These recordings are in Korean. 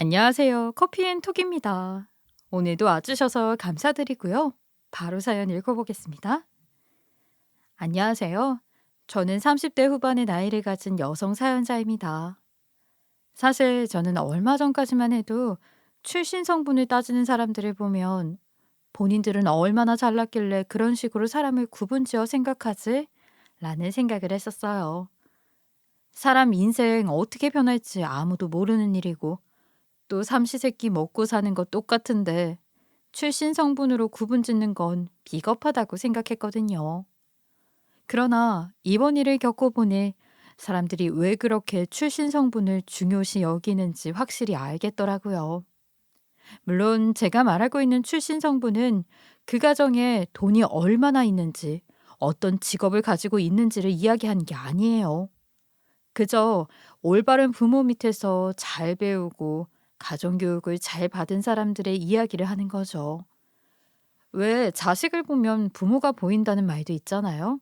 안녕하세요. 커피앤톡입니다. 오늘도 와주셔서 감사드리고요. 바로 사연 읽어보겠습니다. 안녕하세요. 저는 30대 후반의 나이를 가진 여성 사연자입니다. 사실 저는 얼마 전까지만 해도 출신 성분을 따지는 사람들을 보면 본인들은 얼마나 잘났길래 그런 식으로 사람을 구분지어 생각하지? 라는 생각을 했었어요. 사람 인생 어떻게 변할지 아무도 모르는 일이고 또 삼시세끼 먹고 사는 거 똑같은데 출신 성분으로 구분 짓는 건 비겁하다고 생각했거든요. 그러나 이번 일을 겪어보니 사람들이 왜 그렇게 출신 성분을 중요시 여기는지 확실히 알겠더라고요. 물론 제가 말하고 있는 출신 성분은 그 가정에 돈이 얼마나 있는지, 어떤 직업을 가지고 있는지를 이야기하는 게 아니에요. 그저 올바른 부모 밑에서 잘 배우고 가정교육을 잘 받은 사람들의 이야기를 하는 거죠. 왜 자식을 보면 부모가 보인다는 말도 있잖아요.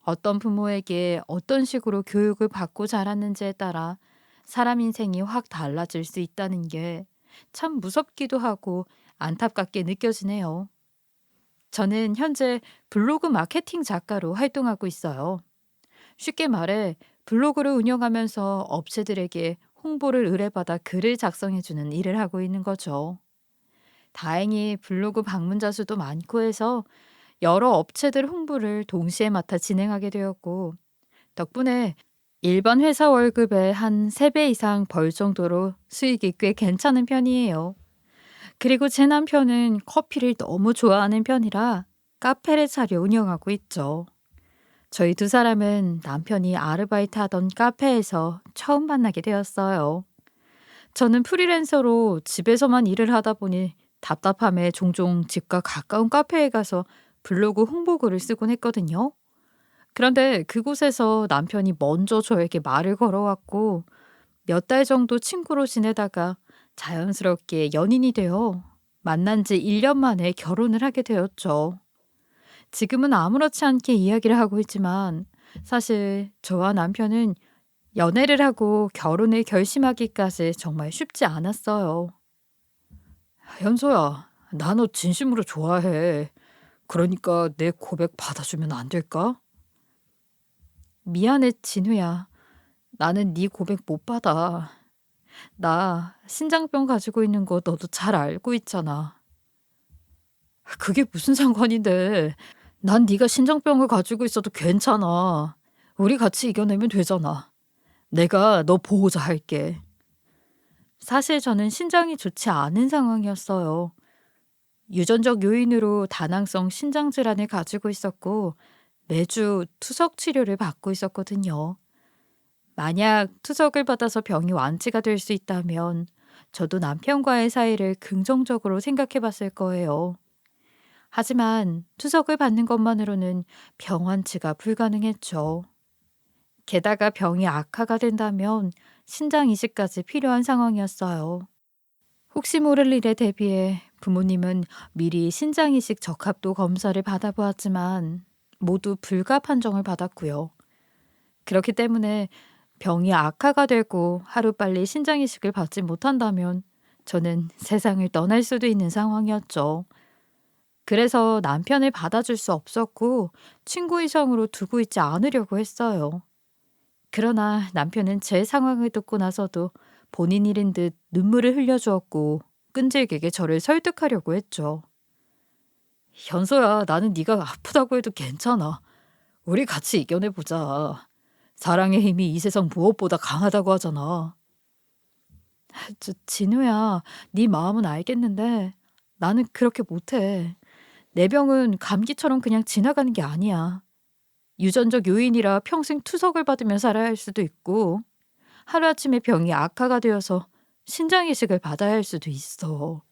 어떤 부모에게 어떤 식으로 교육을 받고 자랐는지에 따라 사람 인생이 확 달라질 수 있다는 게 참 무섭기도 하고 안타깝게 느껴지네요. 저는 현재 블로그 마케팅 작가로 활동하고 있어요. 쉽게 말해 블로그를 운영하면서 업체들에게 홍보를 의뢰받아 글을 작성해주는 일을 하고 있는 거죠. 다행히 블로그 방문자 수도 많고 해서 여러 업체들 홍보를 동시에 맡아 진행하게 되었고, 덕분에 일반 회사 월급의 한 3배 이상 벌 정도로 수익이 꽤 괜찮은 편이에요. 그리고 제 남편은 커피를 너무 좋아하는 편이라 카페를 차려 운영하고 있죠. 저희 두 사람은 남편이 아르바이트 하던 카페에서 처음 만나게 되었어요. 저는 프리랜서로 집에서만 일을 하다 보니 답답함에 종종 집과 가까운 카페에 가서 블로그 홍보글을 쓰곤 했거든요. 그런데 그곳에서 남편이 먼저 저에게 말을 걸어왔고 몇 달 정도 친구로 지내다가 자연스럽게 연인이 되어 만난 지 1년 만에 결혼을 하게 되었죠. 지금은 아무렇지 않게 이야기를 하고 있지만 사실 저와 남편은 연애를 하고 결혼을 결심하기까지 정말 쉽지 않았어요. 현서야, 나 너 진심으로 좋아해. 그러니까 내 고백 받아주면 안 될까? 미안해, 진우야. 나는 네 고백 못 받아. 나 신장병 가지고 있는 거 너도 잘 알고 있잖아. 그게 무슨 상관인데. 난 네가 신장병을 가지고 있어도 괜찮아. 우리 같이 이겨내면 되잖아. 내가 너 보호자 할게. 사실 저는 신장이 좋지 않은 상황이었어요. 유전적 요인으로 다낭성 신장 질환을 가지고 있었고 매주 투석 치료를 받고 있었거든요. 만약 투석을 받아서 병이 완치가 될 수 있다면 저도 남편과의 사이를 긍정적으로 생각해 봤을 거예요. 하지만 투석을 받는 것만으로는 병 완치가 불가능했죠. 게다가 병이 악화가 된다면 신장 이식까지 필요한 상황이었어요. 혹시 모를 일에 대비해 부모님은 미리 신장 이식 적합도 검사를 받아보았지만 모두 불가 판정을 받았고요. 그렇기 때문에 병이 악화가 되고 하루빨리 신장 이식을 받지 못한다면 저는 세상을 떠날 수도 있는 상황이었죠. 그래서 남편을 받아줄 수 없었고 친구 이상으로 두고 있지 않으려고 했어요. 그러나 남편은 제 상황을 듣고 나서도 본인 일인 듯 눈물을 흘려주었고 끈질기게 저를 설득하려고 했죠. 현서야, 나는 네가 아프다고 해도 괜찮아. 우리 같이 이겨내보자. 사랑의 힘이 이 세상 무엇보다 강하다고 하잖아. 진우야, 네 마음은 알겠는데 나는 그렇게 못해. 내 병은 감기처럼 그냥 지나가는 게 아니야. 유전적 요인이라 평생 투석을 받으며 살아야 할 수도 있고 하루아침에 병이 악화가 되어서 신장 이식을 받아야 할 수도 있어.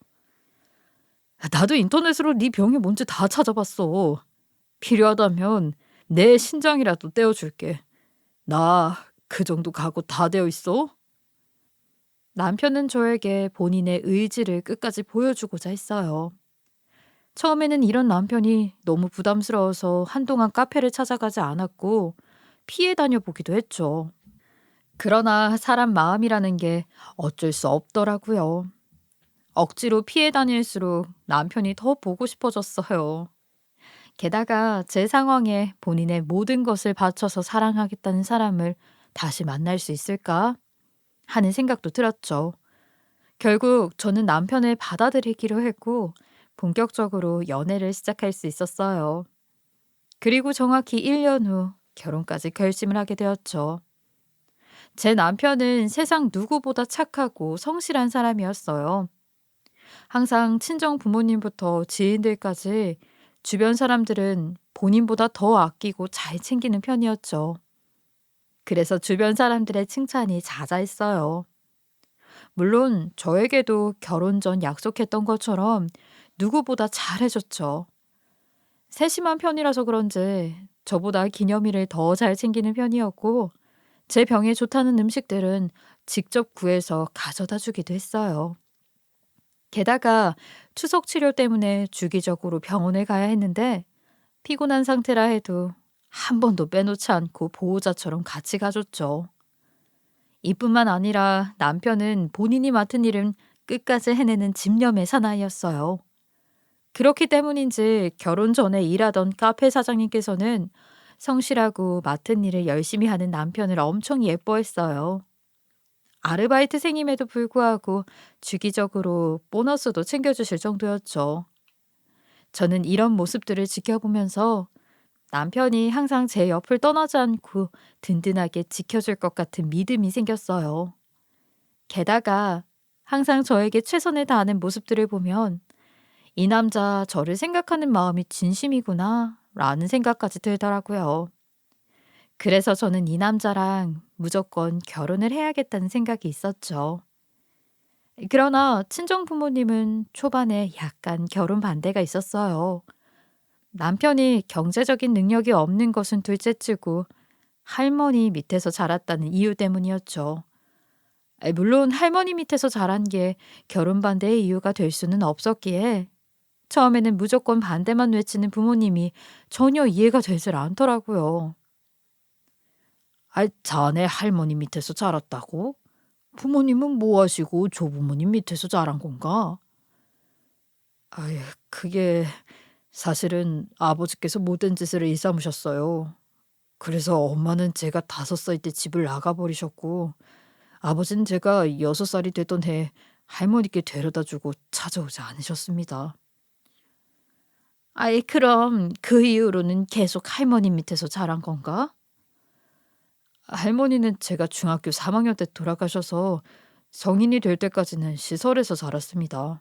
나도 인터넷으로 네 병이 뭔지 다 찾아봤어. 필요하다면 내 신장이라도 떼어줄게. 나 그 정도 각오 다 되어 있어? 남편은 저에게 본인의 의지를 끝까지 보여주고자 했어요. 처음에는 이런 남편이 너무 부담스러워서 한동안 카페를 찾아가지 않았고 피해 다녀보기도 했죠. 그러나 사람 마음이라는 게 어쩔 수 없더라고요. 억지로 피해 다닐수록 남편이 더 보고 싶어졌어요. 게다가 제 상황에 본인의 모든 것을 바쳐서 사랑하겠다는 사람을 다시 만날 수 있을까 하는 생각도 들었죠. 결국 저는 남편을 받아들이기로 했고 본격적으로 연애를 시작할 수 있었어요. 그리고 정확히 1년 후 결혼까지 결심을 하게 되었죠. 제 남편은 세상 누구보다 착하고 성실한 사람이었어요. 항상 친정 부모님부터 지인들까지 주변 사람들은 본인보다 더 아끼고 잘 챙기는 편이었죠. 그래서 주변 사람들의 칭찬이 자자했어요. 물론 저에게도 결혼 전 약속했던 것처럼 누구보다 잘해줬죠. 세심한 편이라서 그런지 저보다 기념일을 더 잘 챙기는 편이었고 제 병에 좋다는 음식들은 직접 구해서 가져다 주기도 했어요. 게다가 추석 치료 때문에 주기적으로 병원에 가야 했는데 피곤한 상태라 해도 한 번도 빼놓지 않고 보호자처럼 같이 가줬죠. 이뿐만 아니라 남편은 본인이 맡은 일은 끝까지 해내는 집념의 사나이였어요. 그렇기 때문인지 결혼 전에 일하던 카페 사장님께서는 성실하고 맡은 일을 열심히 하는 남편을 엄청 예뻐했어요. 아르바이트생임에도 불구하고 주기적으로 보너스도 챙겨주실 정도였죠. 저는 이런 모습들을 지켜보면서 남편이 항상 제 옆을 떠나지 않고 든든하게 지켜줄 것 같은 믿음이 생겼어요. 게다가 항상 저에게 최선을 다하는 모습들을 보면 이 남자 저를 생각하는 마음이 진심이구나 라는 생각까지 들더라고요. 그래서 저는 이 남자랑 무조건 결혼을 해야겠다는 생각이 있었죠. 그러나 친정 부모님은 초반에 약간 결혼 반대가 있었어요. 남편이 경제적인 능력이 없는 것은 둘째치고 할머니 밑에서 자랐다는 이유 때문이었죠. 물론 할머니 밑에서 자란 게 결혼 반대의 이유가 될 수는 없었기에 처음에는 무조건 반대만 외치는 부모님이 전혀 이해가 되질 않더라고요. 자네 할머니 밑에서 자랐다고? 부모님은 뭐 하시고 조부모님 밑에서 자란 건가? 아유, 그게 사실은 아버지께서 못된 짓을 일삼으셨어요. 그래서 엄마는 제가 5살 때 집을 나가버리셨고, 아버지는 제가 6살이 되던 해 할머니께 데려다 주고 찾아오지 않으셨습니다. 그럼 그 이후로는 계속 할머니 밑에서 자란 건가? 할머니는 제가 중학교 3학년 때 돌아가셔서 성인이 될 때까지는 시설에서 자랐습니다.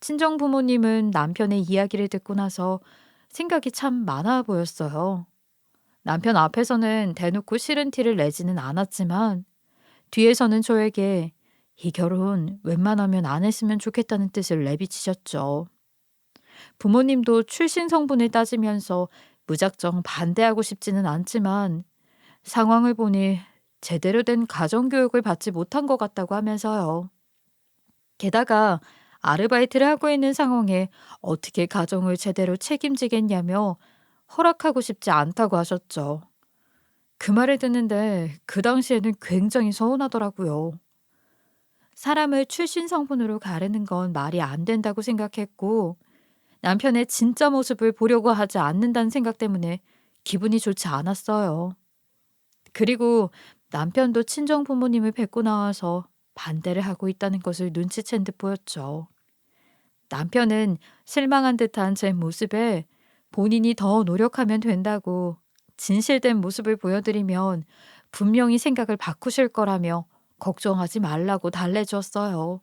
친정 부모님은 남편의 이야기를 듣고 나서 생각이 참 많아 보였어요. 남편 앞에서는 대놓고 싫은 티를 내지는 않았지만 뒤에서는 저에게 이 결혼 웬만하면 안 했으면 좋겠다는 뜻을 내비치셨죠. 부모님도 출신 성분을 따지면서 무작정 반대하고 싶지는 않지만 상황을 보니 제대로 된 가정교육을 받지 못한 것 같다고 하면서요. 게다가 아르바이트를 하고 있는 상황에 어떻게 가정을 제대로 책임지겠냐며 허락하고 싶지 않다고 하셨죠. 그 말을 듣는데 그 당시에는 굉장히 서운하더라고요. 사람을 출신 성분으로 가르는 건 말이 안 된다고 생각했고 남편의 진짜 모습을 보려고 하지 않는다는 생각 때문에 기분이 좋지 않았어요. 그리고 남편도 친정 부모님을 뵙고 나와서 반대를 하고 있다는 것을 눈치챈 듯 보였죠. 남편은 실망한 듯한 제 모습에 본인이 더 노력하면 된다고 진실된 모습을 보여드리면 분명히 생각을 바꾸실 거라며 걱정하지 말라고 달래주었어요.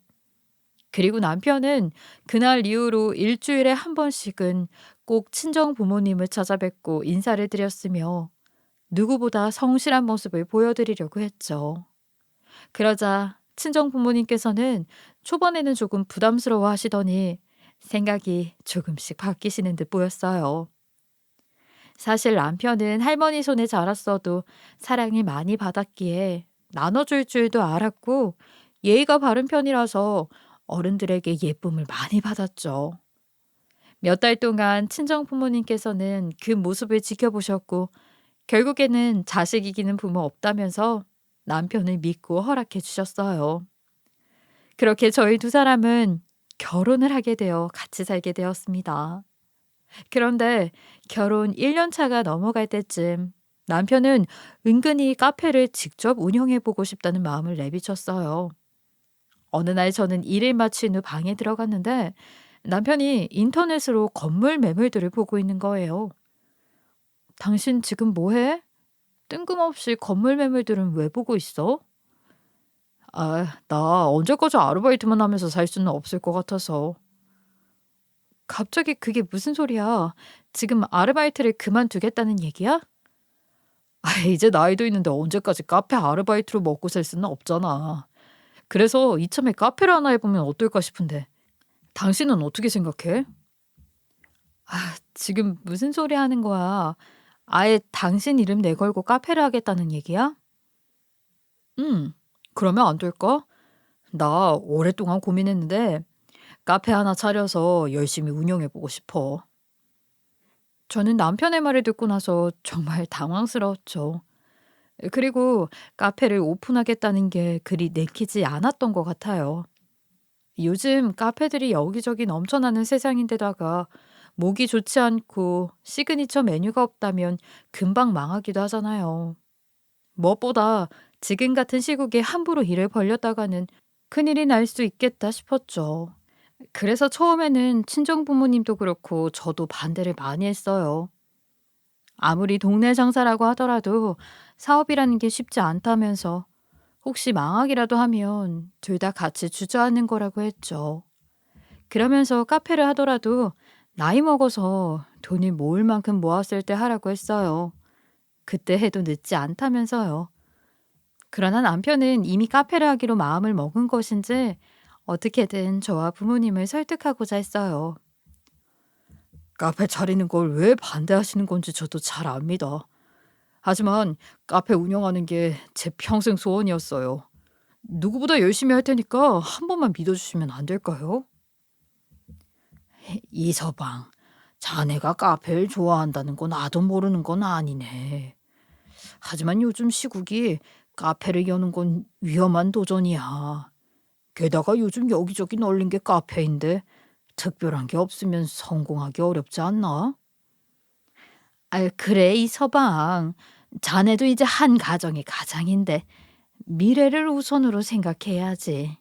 그리고 남편은 그날 이후로 일주일에 한 번씩은 꼭 친정 부모님을 찾아뵙고 인사를 드렸으며 누구보다 성실한 모습을 보여드리려고 했죠. 그러자 친정 부모님께서는 초반에는 조금 부담스러워 하시더니 생각이 조금씩 바뀌시는 듯 보였어요. 사실 남편은 할머니 손에 자랐어도 사랑을 많이 받았기에 나눠줄 줄도 알았고 예의가 바른 편이라서 어른들에게 예쁨을 많이 받았죠. 몇 달 동안 친정 부모님께서는 그 모습을 지켜보셨고 결국에는 자식 이기는 부모 없다면서 남편을 믿고 허락해 주셨어요. 그렇게 저희 두 사람은 결혼을 하게 되어 같이 살게 되었습니다. 그런데 결혼 1년 차가 넘어갈 때쯤 남편은 은근히 카페를 직접 운영해 보고 싶다는 마음을 내비쳤어요. 어느 날 저는 일을 마친 후 방에 들어갔는데 남편이 인터넷으로 건물 매물들을 보고 있는 거예요. 당신 지금 뭐 해? 뜬금없이 건물 매물들은 왜 보고 있어? 아, 나 언제까지 아르바이트만 하면서 살 수는 없을 것 같아서. 갑자기 그게 무슨 소리야? 지금 아르바이트를 그만두겠다는 얘기야? 아, 이제 나이도 있는데 언제까지 카페 아르바이트로 먹고 살 수는 없잖아. 그래서 이참에 카페를 하나 해보면 어떨까 싶은데. 당신은 어떻게 생각해? 아, 지금 무슨 소리 하는 거야? 아예 당신 이름 내걸고 카페를 하겠다는 얘기야? 응. 그러면 안 될까? 나 오랫동안 고민했는데 카페 하나 차려서 열심히 운영해 보고 싶어. 저는 남편의 말을 듣고 나서 정말 당황스러웠죠. 그리고 카페를 오픈하겠다는 게 그리 내키지 않았던 것 같아요. 요즘 카페들이 여기저기 넘쳐나는 세상인데다가 목이 좋지 않고 시그니처 메뉴가 없다면 금방 망하기도 하잖아요. 무엇보다 지금 같은 시국에 함부로 일을 벌렸다가는 큰일이 날 수 있겠다 싶었죠. 그래서 처음에는 친정 부모님도 그렇고 저도 반대를 많이 했어요. 아무리 동네 장사라고 하더라도 사업이라는 게 쉽지 않다면서 혹시 망하기라도 하면 둘 다 같이 주저하는 거라고 했죠. 그러면서 카페를 하더라도 나이 먹어서 돈을 모을 만큼 모았을 때 하라고 했어요. 그때 해도 늦지 않다면서요. 그러나 남편은 이미 카페를 하기로 마음을 먹은 것인지 어떻게든 저와 부모님을 설득하고자 했어요. 카페 차리는 걸 왜 반대하시는 건지 저도 잘 압니다. 하지만 카페 운영하는 게 제 평생 소원이었어요. 누구보다 열심히 할 테니까 한 번만 믿어주시면 안 될까요? 이서방, 자네가 카페를 좋아한다는 건 나도 모르는 건 아니네. 하지만 요즘 시국이 카페를 여는 건 위험한 도전이야. 게다가 요즘 여기저기 널린 게 카페인데 특별한 게 없으면 성공하기 어렵지 않나? 아, 그래, 이서방. 자네도 이제 한 가정의 가장인데 미래를 우선으로 생각해야지.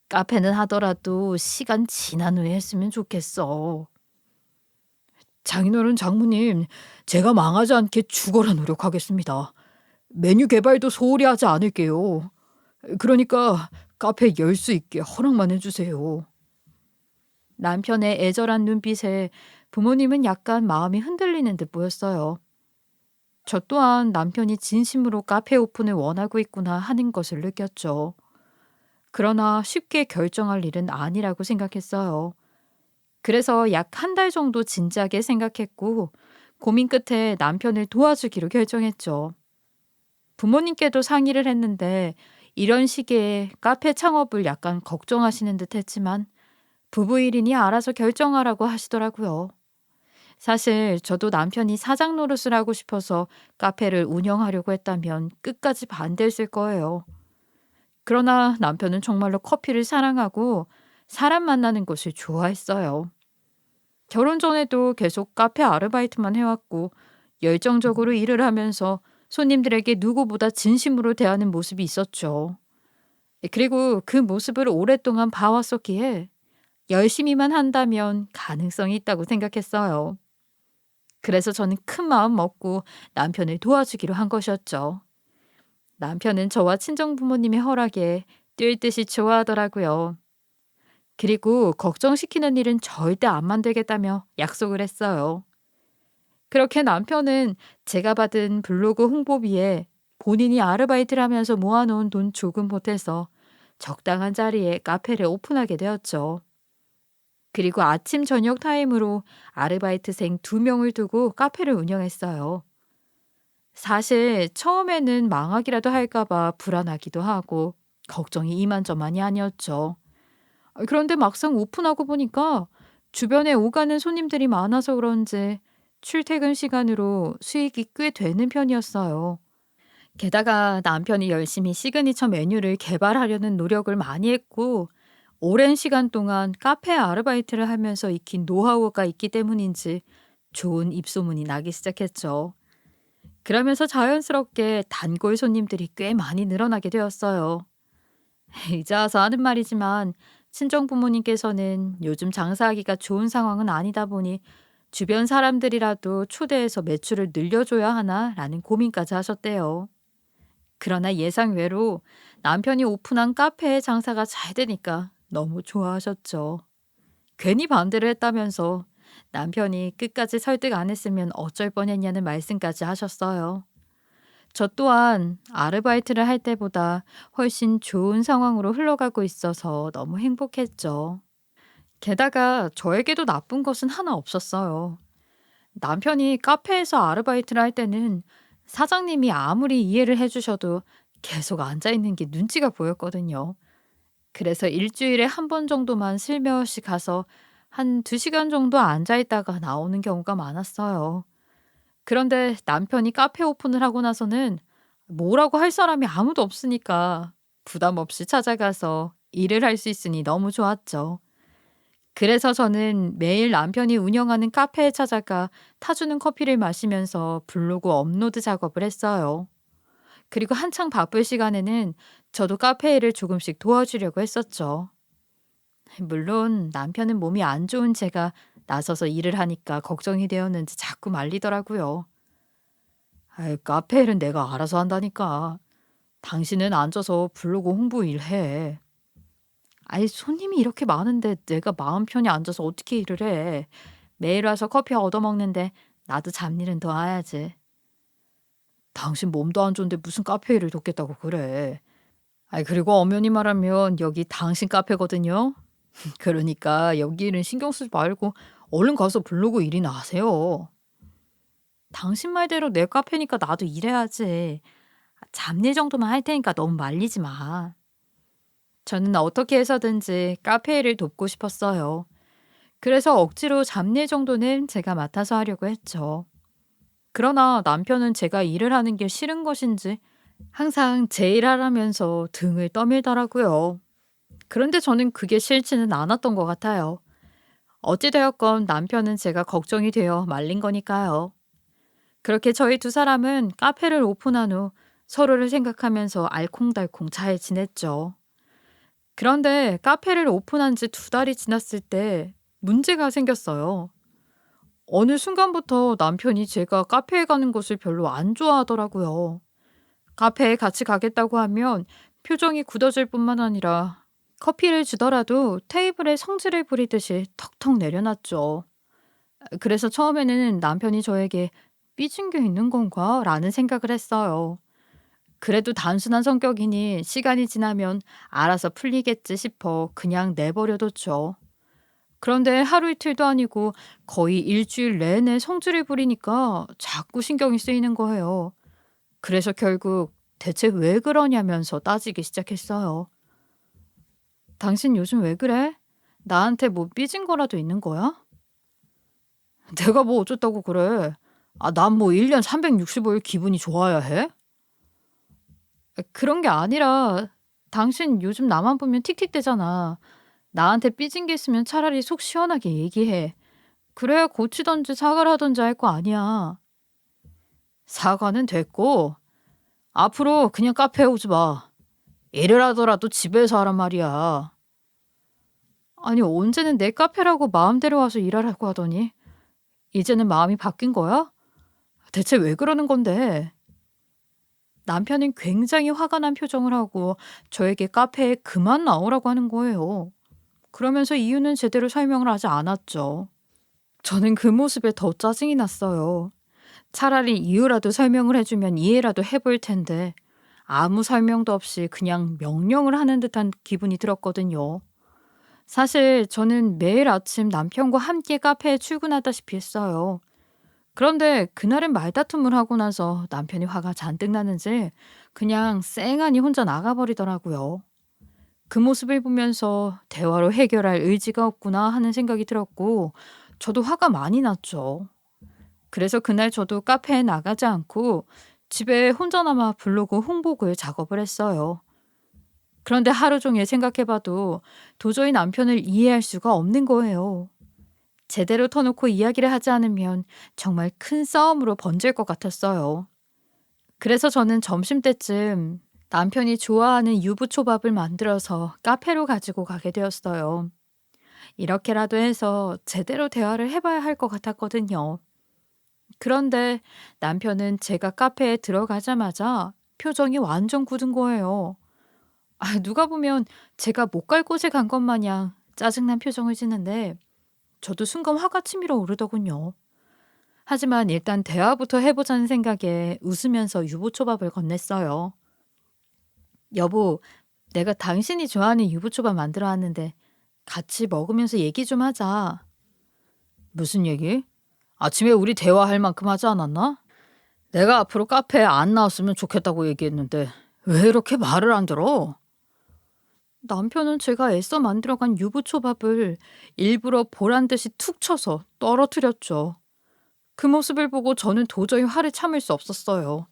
카페는 하더라도 시간 지난 후에 했으면 좋겠어. 장인어른 장모님, 제가 망하지 않게 죽어라 노력하겠습니다. 메뉴 개발도 소홀히 하지 않을게요. 그러니까 카페 열 수 있게 허락만 해주세요. 남편의 애절한 눈빛에 부모님은 약간 마음이 흔들리는 듯 보였어요. 저 또한 남편이 진심으로 카페 오픈을 원하고 있구나 하는 것을 느꼈죠. 그러나 쉽게 결정할 일은 아니라고 생각했어요. 그래서 약 한 달 정도 진지하게 생각했고 고민 끝에 남편을 도와주기로 결정했죠. 부모님께도 상의를 했는데 이런 시기에 카페 창업을 약간 걱정하시는 듯 했지만 부부 1인이 알아서 결정하라고 하시더라고요. 사실 저도 남편이 사장 노릇을 하고 싶어서 카페를 운영하려고 했다면 끝까지 반대했을 거예요. 그러나 남편은 정말로 커피를 사랑하고 사람 만나는 것을 좋아했어요. 결혼 전에도 계속 카페 아르바이트만 해왔고 열정적으로 일을 하면서 손님들에게 누구보다 진심으로 대하는 모습이 있었죠. 그리고 그 모습을 오랫동안 봐왔었기에 열심히만 한다면 가능성이 있다고 생각했어요. 그래서 저는 큰 마음 먹고 남편을 도와주기로 한 것이었죠. 남편은 저와 친정 부모님의 허락에 뛸 듯이 좋아하더라고요. 그리고 걱정시키는 일은 절대 안 만들겠다며 약속을 했어요. 그렇게 남편은 제가 받은 블로그 홍보비에 본인이 아르바이트를 하면서 모아놓은 돈 조금 보태서 적당한 자리에 카페를 오픈하게 되었죠. 그리고 아침 저녁 타임으로 아르바이트생 2명을 두고 카페를 운영했어요. 사실 처음에는 망하기라도 할까 봐 불안하기도 하고 걱정이 이만저만이 아니었죠. 그런데 막상 오픈하고 보니까 주변에 오가는 손님들이 많아서 그런지 출퇴근 시간으로 수익이 꽤 되는 편이었어요. 게다가 남편이 열심히 시그니처 메뉴를 개발하려는 노력을 많이 했고, 오랜 시간 동안 카페 아르바이트를 하면서 익힌 노하우가 있기 때문인지 좋은 입소문이 나기 시작했죠. 그러면서 자연스럽게 단골 손님들이 꽤 많이 늘어나게 되었어요. 이제 와서 하는 말이지만 친정 부모님께서는 요즘 장사하기가 좋은 상황은 아니다 보니 주변 사람들이라도 초대해서 매출을 늘려줘야 하나라는 고민까지 하셨대요. 그러나 예상외로 남편이 오픈한 카페의 장사가 잘 되니까 너무 좋아하셨죠. 괜히 반대를 했다면서 남편이 끝까지 설득 안 했으면 어쩔 뻔했냐는 말씀까지 하셨어요. 저 또한 아르바이트를 할 때보다 훨씬 좋은 상황으로 흘러가고 있어서 너무 행복했죠. 게다가 저에게도 나쁜 것은 하나 없었어요. 남편이 카페에서 아르바이트를 할 때는 사장님이 아무리 이해를 해주셔도 계속 앉아있는 게 눈치가 보였거든요. 그래서 일주일에 한 번 정도만 슬며시 가서 한 2시간 정도 앉아있다가 나오는 경우가 많았어요. 그런데 남편이 카페 오픈을 하고 나서는 뭐라고 할 사람이 아무도 없으니까 부담 없이 찾아가서 일을 할 수 있으니 너무 좋았죠. 그래서 저는 매일 남편이 운영하는 카페에 찾아가 타주는 커피를 마시면서 블로그 업로드 작업을 했어요. 그리고 한창 바쁠 시간에는 저도 카페 일을 조금씩 도와주려고 했었죠. 물론 남편은 몸이 안 좋은 제가 나서서 일을 하니까 걱정이 되었는지 자꾸 말리더라고요. 아이, 카페 일은 내가 알아서 한다니까. 당신은 앉아서 블로그 홍보 일해. 아이, 손님이 이렇게 많은데 내가 마음 편히 앉아서 어떻게 일을 해. 매일 와서 커피 얻어먹는데 나도 잡일은 도와야지. 당신 몸도 안 좋은데 무슨 카페 일을 돕겠다고 그래. 아이, 그리고 엄연히 말하면 여기 당신 카페거든요. 그러니까 여기 일은 신경 쓰지 말고 얼른 가서 블로그 일이나 하세요. 당신 말대로 내 카페니까 나도 일해야지. 잡일 정도만 할 테니까 너무 말리지 마. 저는 어떻게 해서든지 카페 일을 돕고 싶었어요. 그래서 억지로 잡일 정도는 제가 맡아서 하려고 했죠. 그러나 남편은 제가 일을 하는 게 싫은 것인지 항상 제 일하라면서 등을 떠밀더라고요. 그런데 저는 그게 싫지는 않았던 것 같아요. 어찌되었건 남편은 제가 걱정이 되어 말린 거니까요. 그렇게 저희 두 사람은 카페를 오픈한 후 서로를 생각하면서 알콩달콩 잘 지냈죠. 그런데 카페를 오픈한 지 2달이 지났을 때 문제가 생겼어요. 어느 순간부터 남편이 제가 카페에 가는 것을 별로 안 좋아하더라고요. 카페에 같이 가겠다고 하면 표정이 굳어질 뿐만 아니라 커피를 주더라도 테이블에 성질을 부리듯이 턱턱 내려놨죠. 그래서 처음에는 남편이 저에게 삐진 게 있는 건가? 라는 생각을 했어요. 그래도 단순한 성격이니 시간이 지나면 알아서 풀리겠지 싶어 그냥 내버려뒀죠. 그런데 하루 이틀도 아니고 거의 일주일 내내 성질을 부리니까 자꾸 신경이 쓰이는 거예요. 그래서 결국 대체 왜 그러냐면서 따지기 시작했어요. 당신 요즘 왜 그래? 나한테 뭐 삐진 거라도 있는 거야? 내가 뭐 어쩌다고 그래? 아, 난 뭐 1년 365일 기분이 좋아야 해? 그런 게 아니라 당신 요즘 나만 보면 틱틱대잖아. 나한테 삐진 게 있으면 차라리 속 시원하게 얘기해. 그래야 고치던지 사과를 하던지 할 거 아니야. 사과는 됐고 앞으로 그냥 카페에 오지 마. 일을 하더라도 집에서 하란 말이야. 아니, 언제는 내 카페라고 마음대로 와서 일하라고 하더니 이제는 마음이 바뀐 거야? 대체 왜 그러는 건데? 남편은 굉장히 화가 난 표정을 하고 저에게 카페에 그만 나오라고 하는 거예요. 그러면서 이유는 제대로 설명을 하지 않았죠. 저는 그 모습에 더 짜증이 났어요. 차라리 이유라도 설명을 해주면 이해라도 해볼 텐데 아무 설명도 없이 그냥 명령을 하는 듯한 기분이 들었거든요. 사실 저는 매일 아침 남편과 함께 카페에 출근하다시피 했어요. 그런데 그날은 말다툼을 하고 나서 남편이 화가 잔뜩 나는지 그냥 쌩하니 혼자 나가버리더라고요. 그 모습을 보면서 대화로 해결할 의지가 없구나 하는 생각이 들었고 저도 화가 많이 났죠. 그래서 그날 저도 카페에 나가지 않고 집에 혼자 남아 블로그 홍보글 작업을 했어요. 그런데 하루 종일 생각해봐도 도저히 남편을 이해할 수가 없는 거예요. 제대로 터놓고 이야기를 하지 않으면 정말 큰 싸움으로 번질 것 같았어요. 그래서 저는 점심때쯤 남편이 좋아하는 유부초밥을 만들어서 카페로 가지고 가게 되었어요. 이렇게라도 해서 제대로 대화를 해봐야 할 것 같았거든요. 그런데 남편은 제가 카페에 들어가자마자 표정이 완전 굳은 거예요. 누가 보면 제가 못 갈 곳에 간 것 마냥 짜증난 표정을 짓는데 저도 순간 화가 치밀어 오르더군요. 하지만 일단 대화부터 해보자는 생각에 웃으면서 유부초밥을 건넸어요. 여보, 내가 당신이 좋아하는 유부초밥 만들어 왔는데 같이 먹으면서 얘기 좀 하자. 무슨 얘기? 아침에 우리 대화할 만큼 하지 않았나? 내가 앞으로 카페에 안 나왔으면 좋겠다고 얘기했는데 왜 이렇게 말을 안 들어? 남편은 제가 애써 만들어간 유부초밥을 일부러 보란 듯이 툭 쳐서 떨어뜨렸죠. 그 모습을 보고 저는 도저히 화를 참을 수 없었어요.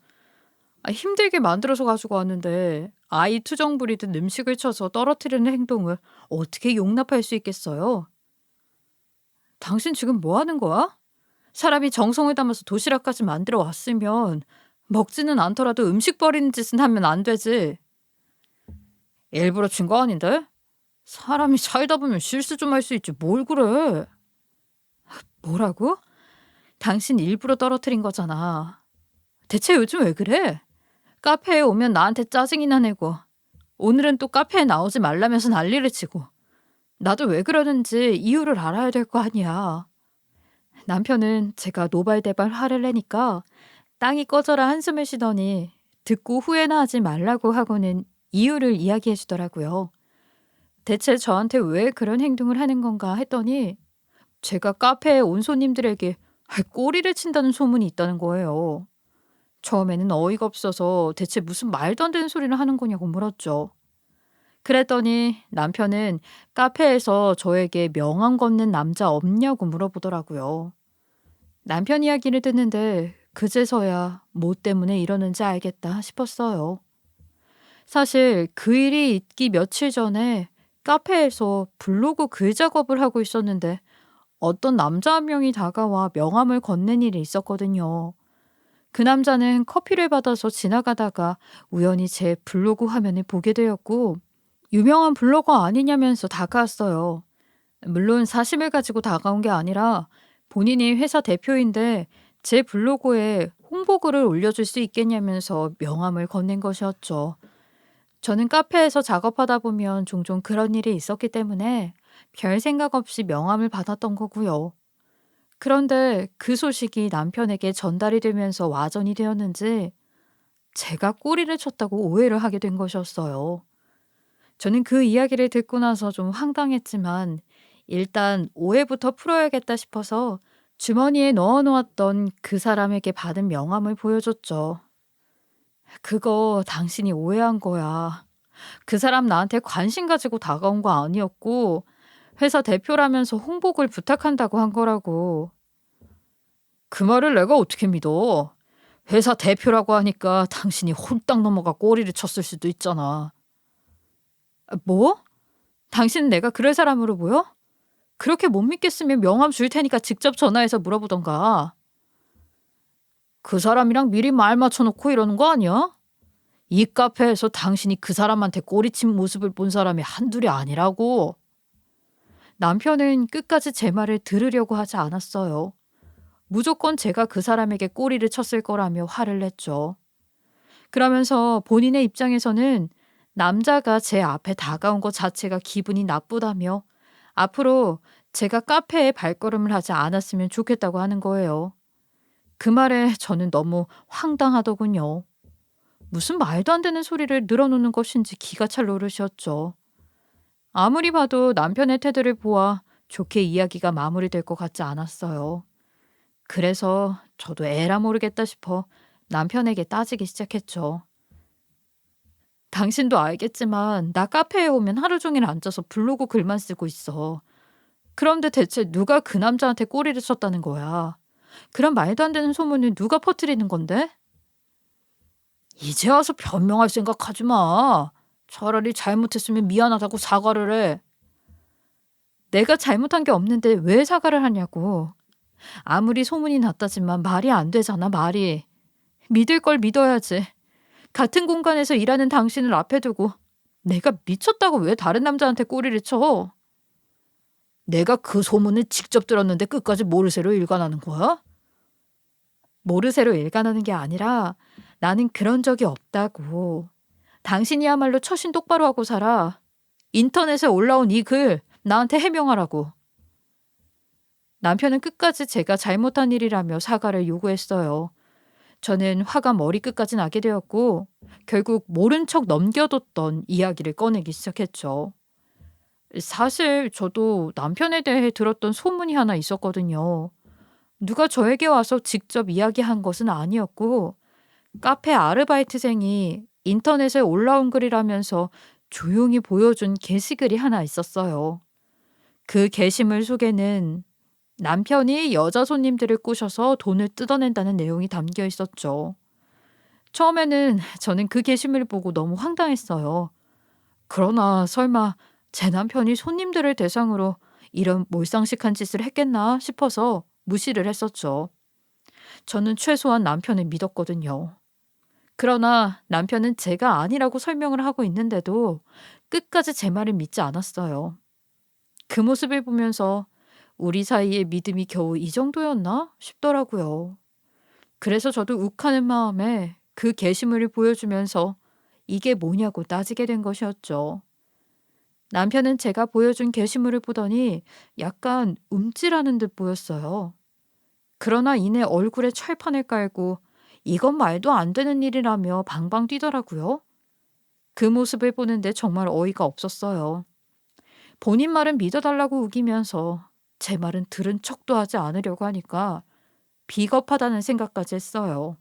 힘들게 만들어서 가지고 왔는데 아이 투정 부리듯 음식을 쳐서 떨어뜨리는 행동을 어떻게 용납할 수 있겠어요? 당신 지금 뭐 하는 거야? 사람이 정성을 담아서 도시락까지 만들어 왔으면 먹지는 않더라도 음식 버리는 짓은 하면 안 되지. 일부러 친 거 아닌데? 사람이 살다 보면 실수 좀 할 수 있지 뭘 그래. 뭐라고? 당신 일부러 떨어뜨린 거잖아. 대체 요즘 왜 그래? 카페에 오면 나한테 짜증이나 내고 오늘은 또 카페에 나오지 말라면서 난리를 치고 나도 왜 그러는지 이유를 알아야 될 거 아니야. 남편은 제가 노발대발 화를 내니까 땅이 꺼져라 한숨을 쉬더니 듣고 후회나 하지 말라고 하고는 이유를 이야기해 주더라고요. 대체 저한테 왜 그런 행동을 하는 건가 했더니 제가 카페에 온 손님들에게 꼬리를 친다는 소문이 있다는 거예요. 처음에는 어이가 없어서 대체 무슨 말도 안 되는 소리를 하는 거냐고 물었죠. 그랬더니 남편은 카페에서 저에게 명함 건넨 남자 없냐고 물어보더라고요. 남편 이야기를 듣는데 그제서야 뭐 때문에 이러는지 알겠다 싶었어요. 사실 그 일이 있기 며칠 전에 카페에서 블로그 글 작업을 하고 있었는데 어떤 남자 한 명이 다가와 명함을 건넨 일이 있었거든요. 그 남자는 커피를 받아서 지나가다가 우연히 제 블로그 화면을 보게 되었고 유명한 블로거 아니냐면서 다가왔어요. 물론 사심을 가지고 다가온 게 아니라 본인이 회사 대표인데 제 블로그에 홍보글을 올려줄 수 있겠냐면서 명함을 건넨 것이었죠. 저는 카페에서 작업하다 보면 종종 그런 일이 있었기 때문에 별 생각 없이 명함을 받았던 거고요. 그런데 그 소식이 남편에게 전달이 되면서 와전이 되었는지 제가 꼬리를 쳤다고 오해를 하게 된 것이었어요. 저는 그 이야기를 듣고 나서 좀 황당했지만 일단 오해부터 풀어야겠다 싶어서 주머니에 넣어 놓았던 그 사람에게 받은 명함을 보여줬죠. 그거 당신이 오해한 거야. 그 사람 나한테 관심 가지고 다가온 거 아니었고 회사 대표라면서 홍보글 부탁한다고 한 거라고. 그 말을 내가 어떻게 믿어? 회사 대표라고 하니까 당신이 홀딱 넘어가 꼬리를 쳤을 수도 있잖아. 뭐? 당신은 내가 그럴 사람으로 보여? 그렇게 못 믿겠으면 명함 줄 테니까 직접 전화해서 물어보던가. 그 사람이랑 미리 말 맞춰놓고 이러는 거 아니야? 이 카페에서 당신이 그 사람한테 꼬리친 모습을 본 사람이 한둘이 아니라고. 남편은 끝까지 제 말을 들으려고 하지 않았어요. 무조건 제가 그 사람에게 꼬리를 쳤을 거라며 화를 냈죠. 그러면서 본인의 입장에서는 남자가 제 앞에 다가온 것 자체가 기분이 나쁘다며 앞으로 제가 카페에 발걸음을 하지 않았으면 좋겠다고 하는 거예요. 그 말에 저는 너무 황당하더군요. 무슨 말도 안 되는 소리를 늘어놓는 것인지 기가 찰 노릇이었죠. 아무리 봐도 남편의 태도를 보아 좋게 이야기가 마무리될 것 같지 않았어요. 그래서 저도 에라 모르겠다 싶어 남편에게 따지기 시작했죠. 당신도 알겠지만 나 카페에 오면 하루 종일 앉아서 블로그 글만 쓰고 있어. 그런데 대체 누가 그 남자한테 꼬리를 쳤다는 거야? 그런 말도 안 되는 소문을 누가 퍼뜨리는 건데? 이제 와서 변명할 생각하지 마. 차라리 잘못했으면 미안하다고 사과를 해. 내가 잘못한 게 없는데 왜 사과를 하냐고. 아무리 소문이 났다지만 말이 안 되잖아, 말이. 믿을 걸 믿어야지. 같은 공간에서 일하는 당신을 앞에 두고 내가 미쳤다고 왜 다른 남자한테 꼬리를 쳐? 내가 그 소문을 직접 들었는데 끝까지 모르쇠로 일관하는 거야? 모르쇠로 일관하는 게 아니라 나는 그런 적이 없다고. 당신이야말로 처신 똑바로 하고 살아. 인터넷에 올라온 이 글 나한테 해명하라고. 남편은 끝까지 제가 잘못한 일이라며 사과를 요구했어요. 저는 화가 머리끝까지 나게 되었고 결국 모른 척 넘겨뒀던 이야기를 꺼내기 시작했죠. 사실 저도 남편에 대해 들었던 소문이 하나 있었거든요. 누가 저에게 와서 직접 이야기한 것은 아니었고 카페 아르바이트생이 인터넷에 올라온 글이라면서 조용히 보여준 게시글이 하나 있었어요. 그 게시물 속에는 남편이 여자 손님들을 꼬셔서 돈을 뜯어낸다는 내용이 담겨 있었죠. 처음에는 저는 그 게시물을 보고 너무 황당했어요. 그러나 설마 제 남편이 손님들을 대상으로 이런 몰상식한 짓을 했겠나 싶어서 무시를 했었죠. 저는 최소한 남편을 믿었거든요. 그러나 남편은 제가 아니라고 설명을 하고 있는데도 끝까지 제 말을 믿지 않았어요. 그 모습을 보면서 우리 사이의 믿음이 겨우 이 정도였나 싶더라고요. 그래서 저도 욱하는 마음에 그 게시물을 보여주면서 이게 뭐냐고 따지게 된 것이었죠. 남편은 제가 보여준 게시물을 보더니 약간 움찔하는 듯 보였어요. 그러나 이내 얼굴에 철판을 깔고 이건 말도 안 되는 일이라며 방방 뛰더라고요. 그 모습을 보는데 정말 어이가 없었어요. 본인 말은 믿어달라고 우기면서 제 말은 들은 척도 하지 않으려고 하니까 비겁하다는 생각까지 했어요.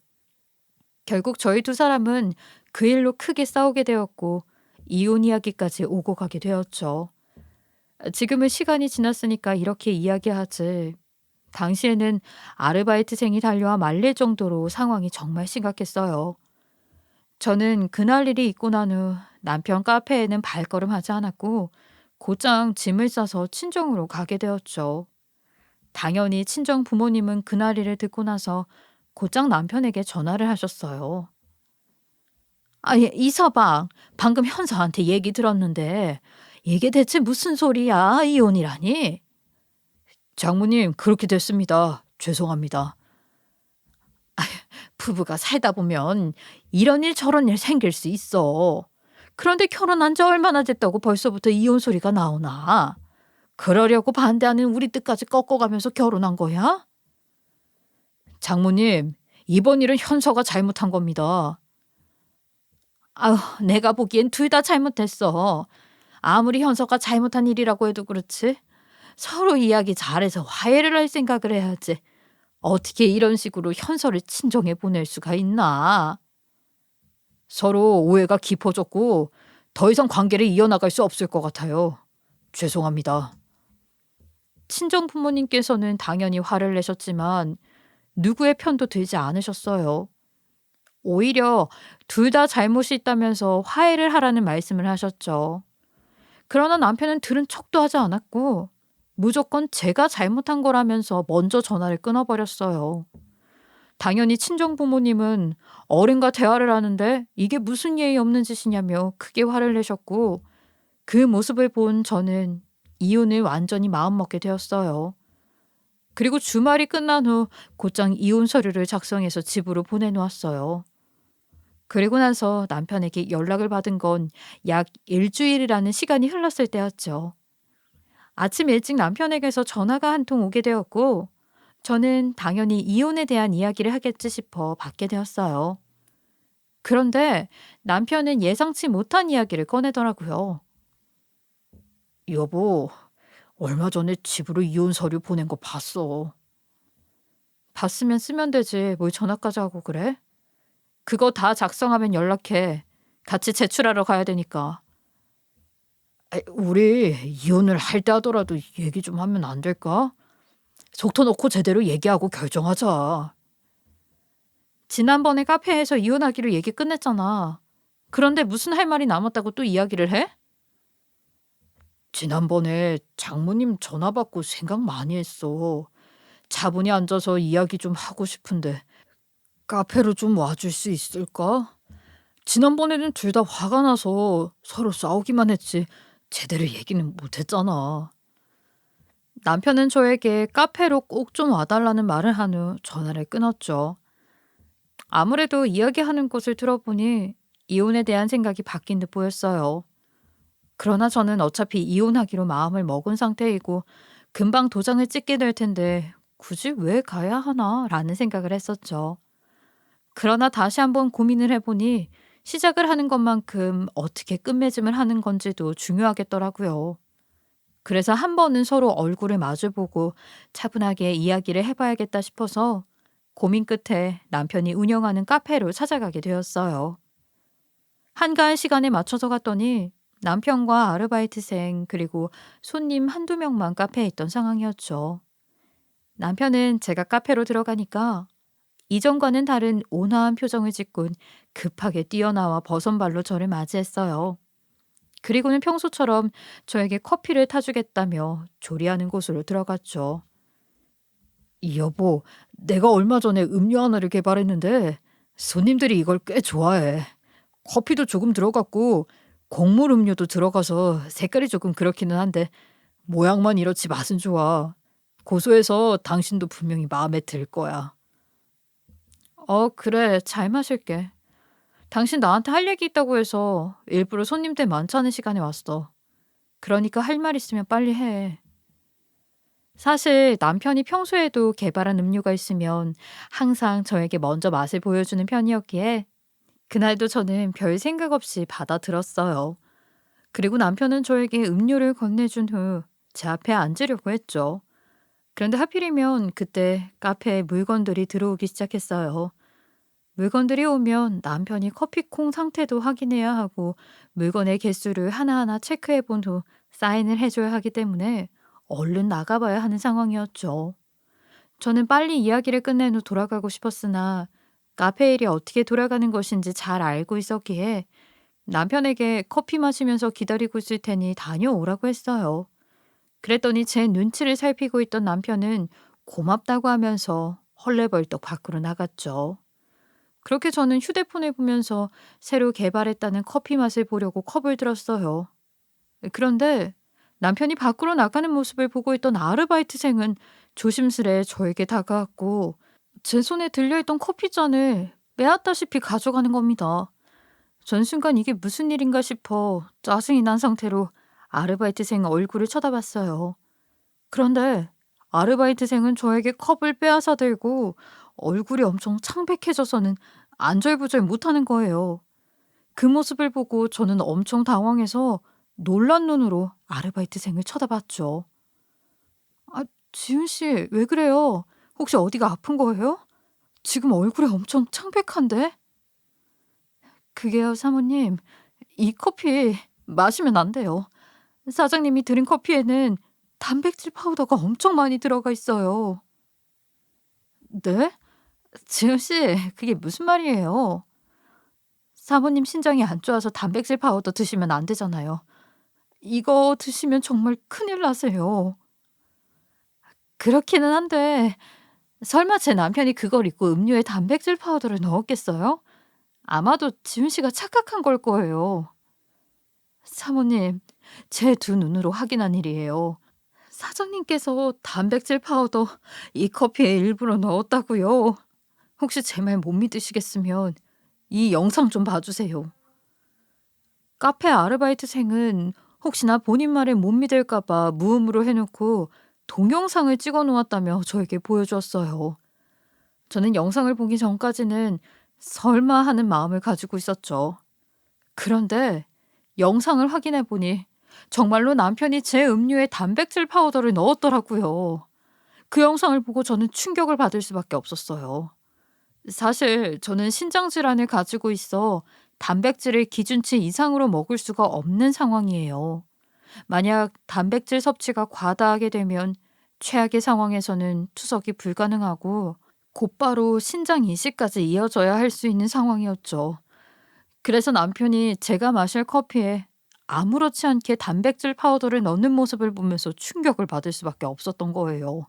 결국 저희 두 사람은 그 일로 크게 싸우게 되었고 이혼 이야기까지 오고 가게 되었죠. 지금은 시간이 지났으니까 이렇게 이야기하지. 당시에는 아르바이트생이 달려와 말릴 정도로 상황이 정말 심각했어요. 저는 그날 일이 있고 난 후 남편 카페에는 발걸음하지 않았고 곧장 짐을 싸서 친정으로 가게 되었죠. 당연히 친정 부모님은 그날 일을 듣고 나서 곧장 남편에게 전화를 하셨어요. 아, 예, 이서방, 방금 현서한테 얘기 들었는데 이게 대체 무슨 소리야? 이혼이라니? 장모님, 그렇게 됐습니다. 죄송합니다. 부부가 살다 보면 이런 일 저런 일 생길 수 있어. 그런데 결혼한 지 얼마나 됐다고 벌써부터 이혼 소리가 나오나? 그러려고 반대하는 우리 뜻까지 꺾어가면서 결혼한 거야? 장모님, 이번 일은 현서가 잘못한 겁니다. 아휴, 내가 보기엔 둘 다 잘못했어. 아무리 현서가 잘못한 일이라고 해도 그렇지. 서로 이야기 잘해서 화해를 할 생각을 해야지. 어떻게 이런 식으로 현서를 친정에 보낼 수가 있나? 서로 오해가 깊어졌고 더 이상 관계를 이어나갈 수 없을 것 같아요. 죄송합니다. 친정 부모님께서는 당연히 화를 내셨지만 누구의 편도 들지 않으셨어요. 오히려 둘 다 잘못이 있다면서 화해를 하라는 말씀을 하셨죠. 그러나 남편은 들은 척도 하지 않았고 무조건 제가 잘못한 거라면서 먼저 전화를 끊어버렸어요. 당연히 친정 부모님은 어른과 대화를 하는데 이게 무슨 예의 없는 짓이냐며 크게 화를 내셨고 그 모습을 본 저는 이혼을 완전히 마음먹게 되었어요. 그리고 주말이 끝난 후 곧장 이혼 서류를 작성해서 집으로 보내놓았어요. 그리고 나서 남편에게 연락을 받은 건 약 일주일이라는 시간이 흘렀을 때였죠. 아침 일찍 남편에게서 전화가 한 통 오게 되었고 저는 당연히 이혼에 대한 이야기를 하겠지 싶어 받게 되었어요. 그런데 남편은 예상치 못한 이야기를 꺼내더라고요. 여보, 얼마 전에 집으로 이혼 서류 보낸 거 봤어. 봤으면 쓰면 되지. 뭘 전화까지 하고 그래? 그거 다 작성하면 연락해. 같이 제출하러 가야 되니까. 우리 이혼을 할 때 하더라도 얘기 좀 하면 안 될까? 속 터놓고 제대로 얘기하고 결정하자. 지난번에 카페에서 이혼하기로 얘기 끝냈잖아. 그런데 무슨 할 말이 남았다고 또 이야기를 해? 지난번에 장모님 전화 받고 생각 많이 했어. 차분히 앉아서 이야기 좀 하고 싶은데 카페로 좀 와줄 수 있을까? 지난번에는 둘 다 화가 나서 서로 싸우기만 했지 제대로 얘기는 못했잖아. 남편은 저에게 카페로 꼭 좀 와달라는 말을 한 후 전화를 끊었죠. 아무래도 이야기하는 것을 들어보니 이혼에 대한 생각이 바뀐 듯 보였어요. 그러나 저는 어차피 이혼하기로 마음을 먹은 상태이고 금방 도장을 찍게 될 텐데 굳이 왜 가야 하나 라는 생각을 했었죠. 그러나 다시 한번 고민을 해보니 시작을 하는 것만큼 어떻게 끝맺음을 하는 건지도 중요하겠더라고요. 그래서 한 번은 서로 얼굴을 마주보고 차분하게 이야기를 해봐야겠다 싶어서 고민 끝에 남편이 운영하는 카페로 찾아가게 되었어요. 한가한 시간에 맞춰서 갔더니 남편과 아르바이트생 그리고 손님 한두 명만 카페에 있던 상황이었죠. 남편은 제가 카페로 들어가니까 이전과는 다른 온화한 표정을 짓곤 급하게 뛰어나와 버선발로 저를 맞이했어요. 그리고는 평소처럼 저에게 커피를 타주겠다며 조리하는 곳으로 들어갔죠. 여보, 내가 얼마 전에 음료 하나를 개발했는데 손님들이 이걸 꽤 좋아해. 커피도 조금 들어갔고 곡물 음료도 들어가서 색깔이 조금 그렇기는 한데 모양만 이렇지 맛은 좋아. 고소해서 당신도 분명히 마음에 들 거야. 그래. 잘 마실게. 당신 나한테 할 얘기 있다고 해서 일부러 손님들 많지 않은 시간에 왔어. 그러니까 할 말 있으면 빨리 해. 사실 남편이 평소에도 개발한 음료가 있으면 항상 저에게 먼저 맛을 보여주는 편이었기에 그날도 저는 별 생각 없이 받아들었어요. 그리고 남편은 저에게 음료를 건네준 후 제 앞에 앉으려고 했죠. 그런데 하필이면 그때 카페에 물건들이 들어오기 시작했어요. 물건들이 오면 남편이 커피콩 상태도 확인해야 하고 물건의 개수를 하나하나 체크해 본 후 사인을 해줘야 하기 때문에 얼른 나가봐야 하는 상황이었죠. 저는 빨리 이야기를 끝낸 후 돌아가고 싶었으나 카페 일이 어떻게 돌아가는 것인지 잘 알고 있었기에 남편에게 커피 마시면서 기다리고 있을 테니 다녀오라고 했어요. 그랬더니 제 눈치를 살피고 있던 남편은 고맙다고 하면서 헐레벌떡 밖으로 나갔죠. 그렇게 저는 휴대폰을 보면서 새로 개발했다는 커피 맛을 보려고 컵을 들었어요. 그런데 남편이 밖으로 나가는 모습을 보고 있던 아르바이트생은 조심스레 저에게 다가왔고 제 손에 들려있던 커피잔을 빼앗다시피 가져가는 겁니다. 전 순간 이게 무슨 일인가 싶어 짜증이 난 상태로 아르바이트생 얼굴을 쳐다봤어요. 그런데 아르바이트생은 저에게 컵을 빼앗아 들고 얼굴이 엄청 창백해져서는 안절부절 못하는 거예요. 그 모습을 보고 저는 엄청 당황해서 놀란 눈으로 아르바이트생을 쳐다봤죠. 아, 지훈 씨, 왜 그래요? 혹시 어디가 아픈 거예요? 지금 얼굴이 엄청 창백한데? 그게요, 사모님. 이 커피 마시면 안 돼요. 사장님이 드린 커피에는 단백질 파우더가 엄청 많이 들어가 있어요. 네? 지훈 씨, 그게 무슨 말이에요? 사모님 신장이 안 좋아서 단백질 파우더 드시면 안 되잖아요. 이거 드시면 정말 큰일 나세요. 그렇기는 한데 설마 제 남편이 그걸 잊고 음료에 단백질 파우더를 넣었겠어요? 아마도 지훈 씨가 착각한 걸 거예요. 사모님, 제 두 눈으로 확인한 일이에요. 사장님께서 단백질 파우더 이 커피에 일부러 넣었다고요. 혹시 제 말 못 믿으시겠으면 이 영상 좀 봐주세요. 카페 아르바이트생은 혹시나 본인 말을 못 믿을까 봐 무음으로 해놓고 동영상을 찍어 놓았다며 저에게 보여주었어요. 저는 영상을 보기 전까지는 설마 하는 마음을 가지고 있었죠. 그런데 영상을 확인해 보니 정말로 남편이 제 음료에 단백질 파우더를 넣었더라고요. 그 영상을 보고 저는 충격을 받을 수밖에 없었어요. 사실 저는 신장 질환을 가지고 있어 단백질을 기준치 이상으로 먹을 수가 없는 상황이에요. 만약 단백질 섭취가 과다하게 되면 최악의 상황에서는 투석이 불가능하고 곧바로 신장 이식까지 이어져야 할 수 있는 상황이었죠. 그래서 남편이 제가 마실 커피에 아무렇지 않게 단백질 파우더를 넣는 모습을 보면서 충격을 받을 수밖에 없었던 거예요.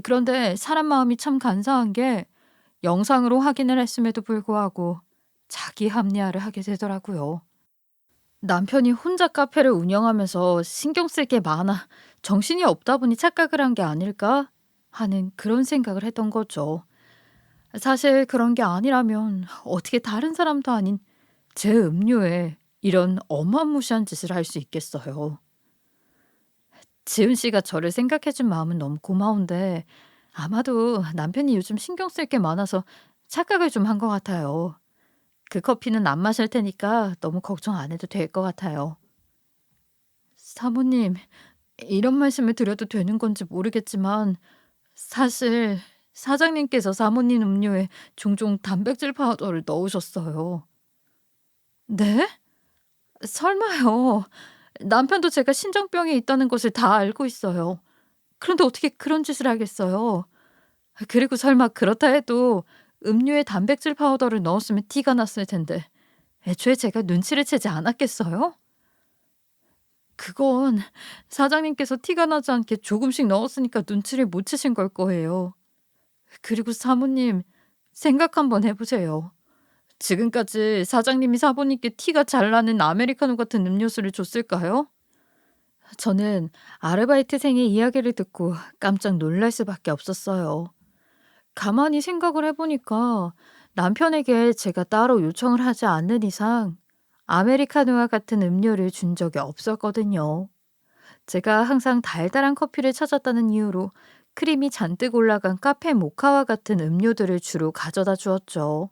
그런데 사람 마음이 참 간사한 게 영상으로 확인을 했음에도 불구하고 자기 합리화를 하게 되더라고요. 남편이 혼자 카페를 운영하면서 신경 쓸 게 많아 정신이 없다 보니 착각을 한 게 아닐까 하는 그런 생각을 했던 거죠. 사실 그런 게 아니라면 어떻게 다른 사람도 아닌 제 음료에 이런 어마무시한 짓을 할 수 있겠어요. 지은 씨가 저를 생각해 준 마음은 너무 고마운데 아마도 남편이 요즘 신경 쓸 게 많아서 착각을 좀 한 것 같아요. 그 커피는 안 마실 테니까 너무 걱정 안 해도 될 것 같아요. 사모님, 이런 말씀을 드려도 되는 건지 모르겠지만 사실 사장님께서 사모님 음료에 종종 단백질 파우더를 넣으셨어요. 네? 설마요. 남편도 제가 신장병이 있다는 것을 다 알고 있어요. 그런데 어떻게 그런 짓을 하겠어요? 그리고 설마 그렇다 해도 음료에 단백질 파우더를 넣었으면 티가 났을 텐데 애초에 제가 눈치를 채지 않았겠어요? 그건 사장님께서 티가 나지 않게 조금씩 넣었으니까 눈치를 못 채신 걸 거예요. 그리고 사모님, 생각 한번 해 보세요. 지금까지 사장님이 사모님께 티가 잘 나는 아메리카노 같은 음료수를 줬을까요? 저는 아르바이트생의 이야기를 듣고 깜짝 놀랄 수밖에 없었어요. 가만히 생각을 해 보니까 남편에게 제가 따로 요청을 하지 않는 이상 아메리카노와 같은 음료를 준 적이 없었거든요. 제가 항상 달달한 커피를 찾았다는 이유로 크림이 잔뜩 올라간 카페 모카와 같은 음료들을 주로 가져다 주었죠.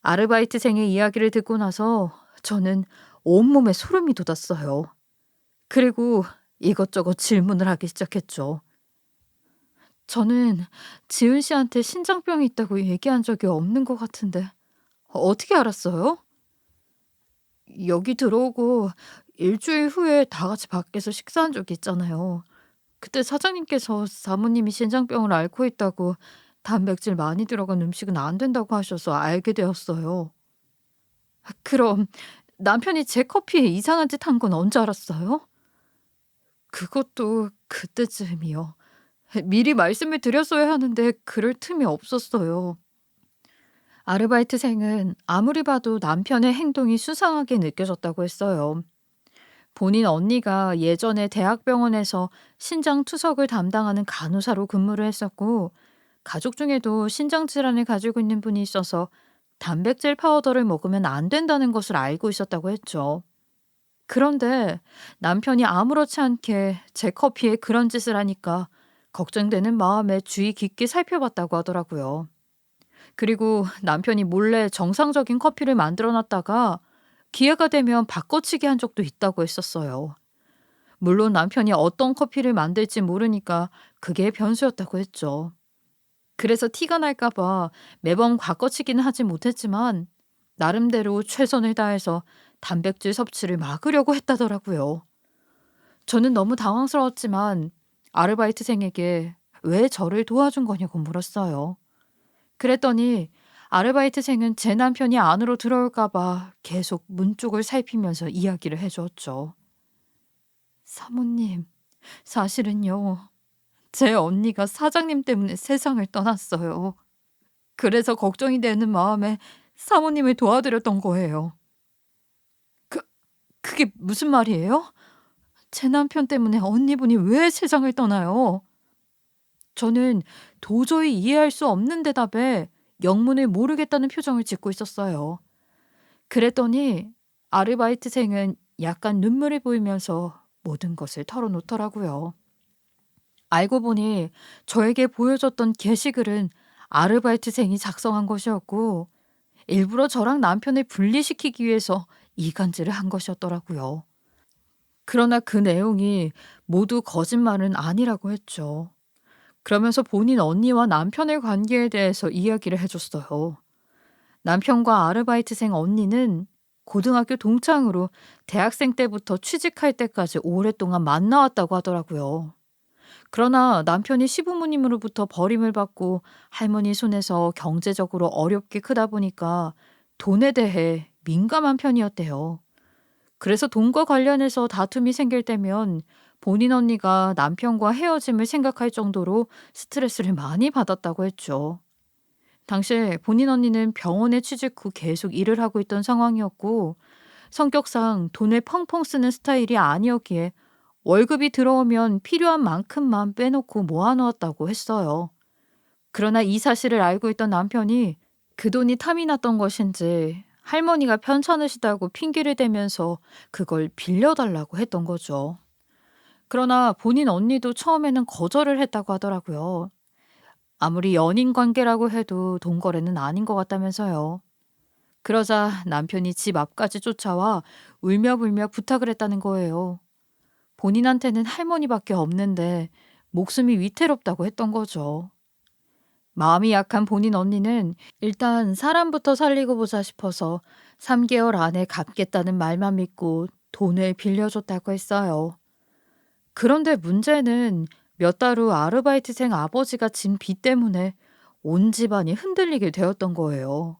아르바이트생의 이야기를 듣고 나서 저는 온몸에 소름이 돋았어요. 그리고 이것저것 질문을 하기 시작했죠. 저는 지은 씨한테 신장병이 있다고 얘기한 적이 없는 것 같은데 어떻게 알았어요? 여기 들어오고 일주일 후에 다 같이 밖에서 식사한 적이 있잖아요. 그때 사장님께서 사모님이 신장병을 앓고 있다고 단백질 많이 들어간 음식은 안 된다고 하셔서 알게 되었어요. 그럼 남편이 제 커피에 이상한 짓 한 건 언제 알았어요? 그것도 그때쯤이요. 미리 말씀을 드렸어야 하는데 그럴 틈이 없었어요. 아르바이트생은 아무리 봐도 남편의 행동이 수상하게 느껴졌다고 했어요. 본인 언니가 예전에 대학병원에서 신장 투석을 담당하는 간호사로 근무를 했었고, 가족 중에도 신장 질환을 가지고 있는 분이 있어서 단백질 파우더를 먹으면 안 된다는 것을 알고 있었다고 했죠. 그런데 남편이 아무렇지 않게 제 커피에 그런 짓을 하니까 걱정되는 마음에 주의 깊게 살펴봤다고 하더라고요. 그리고 남편이 몰래 정상적인 커피를 만들어 놨다가 기회가 되면 바꿔치기 한 적도 있다고 했었어요. 물론 남편이 어떤 커피를 만들지 모르니까 그게 변수였다고 했죠. 그래서 티가 날까 봐 매번 바꿔치기는 하지 못했지만 나름대로 최선을 다해서 단백질 섭취를 막으려고 했다더라고요. 저는 너무 당황스러웠지만 아르바이트생에게 왜 저를 도와준 거냐고 물었어요. 그랬더니 아르바이트생은 제 남편이 안으로 들어올까 봐 계속 문 쪽을 살피면서 이야기를 해 주었죠. 사모님, 사실은요. 제 언니가 사장님 때문에 세상을 떠났어요. 그래서 걱정이 되는 마음에 사모님을 도와드렸던 거예요. 그 그게 무슨 말이에요? 제 남편 때문에 언니분이 왜 세상을 떠나요? 저는 도저히 이해할 수 없는 대답에 영문을 모르겠다는 표정을 짓고 있었어요. 그랬더니 아르바이트생은 약간 눈물을 보이면서 모든 것을 털어놓더라고요. 알고 보니 저에게 보여줬던 게시글은 아르바이트생이 작성한 것이었고 일부러 저랑 남편을 분리시키기 위해서 이간질을 한 것이었더라고요. 그러나 그 내용이 모두 거짓말은 아니라고 했죠. 그러면서 본인 언니와 남편의 관계에 대해서 이야기를 해줬어요. 남편과 아르바이트생 언니는 고등학교 동창으로 대학생 때부터 취직할 때까지 오랫동안 만나왔다고 하더라고요. 그러나 남편이 시부모님으로부터 버림을 받고 할머니 손에서 경제적으로 어렵게 크다 보니까 돈에 대해 민감한 편이었대요. 그래서 돈과 관련해서 다툼이 생길 때면 본인 언니가 남편과 헤어짐을 생각할 정도로 스트레스를 많이 받았다고 했죠. 당시에 본인 언니는 병원에 취직 후 계속 일을 하고 있던 상황이었고, 성격상 돈을 펑펑 쓰는 스타일이 아니었기에 월급이 들어오면 필요한 만큼만 빼놓고 모아놓았다고 했어요. 그러나 이 사실을 알고 있던 남편이 그 돈이 탐이 났던 것인지 할머니가 편찮으시다고 핑계를 대면서 그걸 빌려달라고 했던 거죠. 그러나 본인 언니도 처음에는 거절을 했다고 하더라고요. 아무리 연인 관계라고 해도 돈 거래는 아닌 것 같다면서요. 그러자 남편이 집 앞까지 쫓아와 울며불며 부탁을 했다는 거예요. 본인한테는 할머니밖에 없는데 목숨이 위태롭다고 했던 거죠. 마음이 약한 본인 언니는 일단 사람부터 살리고 보자 싶어서 3개월 안에 갚겠다는 말만 믿고 돈을 빌려줬다고 했어요. 그런데 문제는 몇 달 후 아르바이트생 아버지가 진 빚 때문에 온 집안이 흔들리게 되었던 거예요.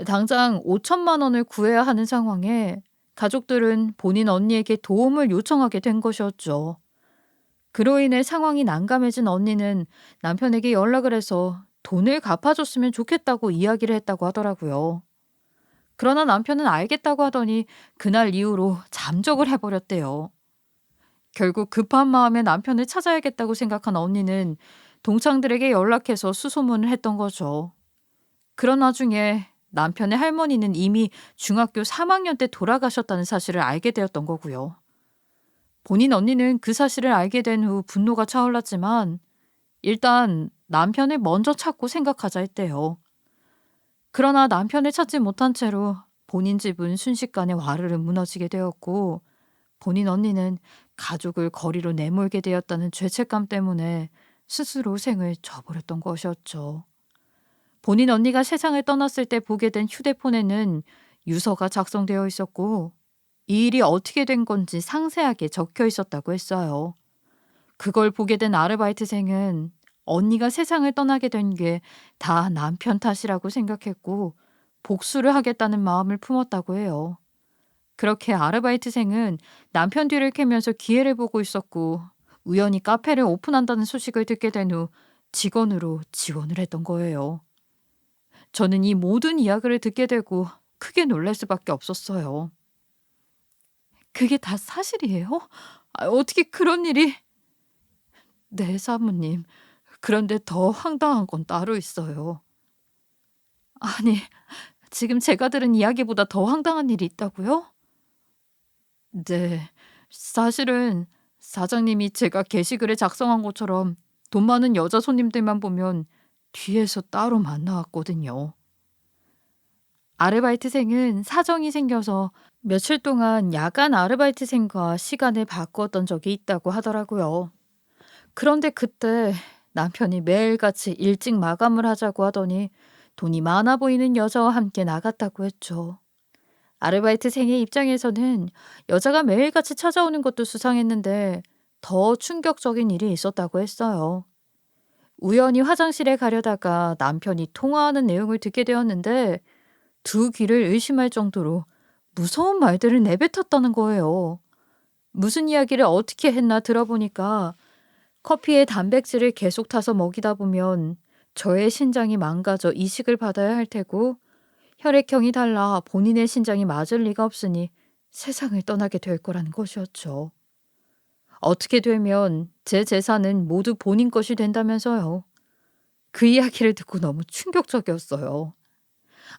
당장 5천만 원을 구해야 하는 상황에 가족들은 본인 언니에게 도움을 요청하게 된 것이었죠. 그로 인해 상황이 난감해진 언니는 남편에게 연락을 해서 돈을 갚아줬으면 좋겠다고 이야기를 했다고 하더라고요. 그러나 남편은 알겠다고 하더니 그날 이후로 잠적을 해버렸대요. 결국 급한 마음에 남편을 찾아야겠다고 생각한 언니는 동창들에게 연락해서 수소문을 했던 거죠. 그런 와중에 남편의 할머니는 이미 중학교 3학년 때 돌아가셨다는 사실을 알게 되었던 거고요. 본인 언니는 그 사실을 알게 된 후 분노가 차올랐지만 일단 남편을 먼저 찾고 생각하자 했대요. 그러나 남편을 찾지 못한 채로 본인 집은 순식간에 와르르 무너지게 되었고, 본인 언니는 가족을 거리로 내몰게 되었다는 죄책감 때문에 스스로 생을 저버렸던 것이었죠. 본인 언니가 세상을 떠났을 때 보게 된 휴대폰에는 유서가 작성되어 있었고, 이 일이 어떻게 된 건지 상세하게 적혀 있었다고 했어요. 그걸 보게 된 아르바이트생은 언니가 세상을 떠나게 된 게 다 남편 탓이라고 생각했고 복수를 하겠다는 마음을 품었다고 해요. 그렇게 아르바이트생은 남편 뒤를 캐면서 기회를 보고 있었고, 우연히 카페를 오픈한다는 소식을 듣게 된 후 직원으로 지원을 했던 거예요. 저는 이 모든 이야기를 듣게 되고 크게 놀랄 수밖에 없었어요. 그게 다 사실이에요? 어떻게 그런 일이? 네, 사모님. 그런데 더 황당한 건 따로 있어요. 아니, 지금 제가 들은 이야기보다 더 황당한 일이 있다고요? 네. 사실은 사장님이 제가 게시글에 작성한 것처럼 돈 많은 여자 손님들만 보면 뒤에서 따로 만나왔거든요. 아르바이트생은 사정이 생겨서 며칠 동안 야간 아르바이트생과 시간을 바꾸었던 적이 있다고 하더라고요. 그런데 그때 남편이 매일같이 일찍 마감을 하자고 하더니 돈이 많아 보이는 여자와 함께 나갔다고 했죠. 아르바이트생의 입장에서는 여자가 매일같이 찾아오는 것도 수상했는데 더 충격적인 일이 있었다고 했어요. 우연히 화장실에 가려다가 남편이 통화하는 내용을 듣게 되었는데 두 귀를 의심할 정도로 무서운 말들을 내뱉었다는 거예요. 무슨 이야기를 어떻게 했나 들어보니까 커피에 단백질을 계속 타서 먹이다 보면 저의 신장이 망가져 이식을 받아야 할 테고, 혈액형이 달라 본인의 신장이 맞을 리가 없으니 세상을 떠나게 될 거라는 것이었죠. 어떻게 되면 제 재산은 모두 본인 것이 된다면서요. 그 이야기를 듣고 너무 충격적이었어요.